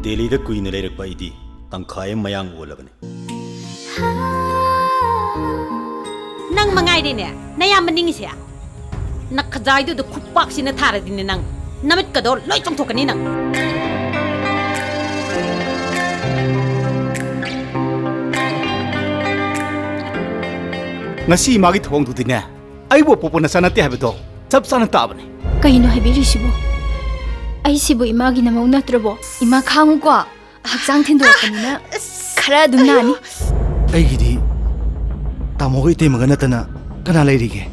ꯗꯦꯜꯂꯤꯗ ꯀꯨꯏꯅ ꯂꯩꯔꯛꯄ ꯑꯩꯗꯤ ꯇꯪꯈꯥꯏ ꯑꯃ ꯃꯌꯥꯡ ꯑꯣꯜꯂꯕꯅꯤ ꯅꯪ ꯃꯉꯥꯏꯔꯦꯅꯦ ꯅꯌꯥꯝꯕ ꯅꯤꯡꯉꯤꯁꯦ ꯅꯈꯖꯥꯏꯗꯨꯗ ꯈꯨꯄꯥꯛꯁꯤꯅ ꯊꯥꯔꯗꯤꯅꯦ ꯅꯪ ꯅꯃꯤꯠꯀꯗꯣ ꯂꯣꯏ ꯆꯣꯡꯊꯣꯛꯀꯅꯤ ꯅꯪ ngasi magi thong du dine ai bo popo na sana te habedo chap sana ta bani kaino habiri sibo ai sibo imagi na mau natrabo ima khangu ko hakjang thin do kanina khara dum na ni ai gidi tamo gi te magana tana kana lai rige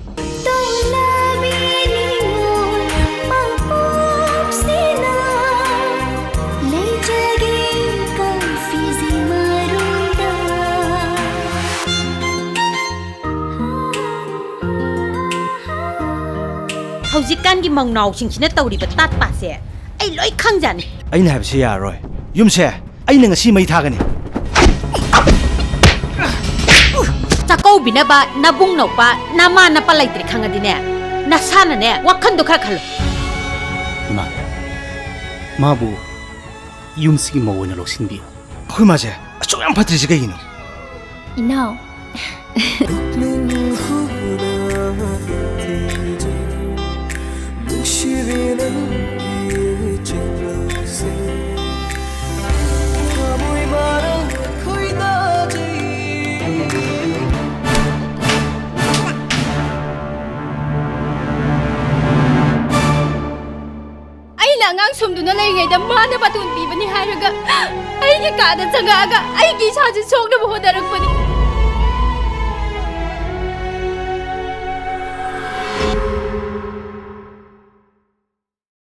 ꯍꯧꯖꯤꯛꯀꯥꯟꯒꯤ ꯃꯧꯅꯥꯎꯁꯤꯡꯁꯤꯅ ꯇꯧꯔꯤꯕ ꯇꯥꯠꯄꯥꯁꯦ ꯑꯩ ꯂꯣꯏ ꯈꯪꯖꯥꯅꯤ ꯑꯩꯅ ꯍꯥꯏꯕꯁꯦ ꯌꯥꯔꯣꯏ ꯌꯨꯝꯁꯦ ꯑꯩꯅ ꯉꯁꯤ ꯃꯩ ꯊꯥꯒꯅꯤ ꯆꯥꯛꯀꯧꯕꯤꯅꯕ ꯅꯕꯨꯡ ꯅꯧꯄꯥ ꯅꯃꯥ ꯅꯄꯥ ꯂꯩꯇ꯭ꯔꯦ ꯈꯪꯉꯗꯤꯅꯦ ꯅꯁꯥꯅꯅꯦ ꯋꯥꯈꯟꯗꯣ ꯈꯔ ꯈꯜꯂꯨ ꯏꯃꯥ ꯃꯥꯕꯨ ꯌꯨꯝꯁꯤꯒꯤ ꯃꯧ ꯑꯣꯏꯅ ꯂꯧꯁꯤꯟꯕꯤꯌꯨ ꯑꯩꯈꯣꯏ ꯃꯥꯁꯦ ꯑꯁꯨꯛ ꯌꯥꯝ ꯐꯠꯇ꯭ꯔꯤꯁꯦ ꯀꯩꯒꯤꯅꯣ inao ngang sumduna leirigayda mana batun pibani hairaga aigi kada changaga aigi saji sokna bodarakpani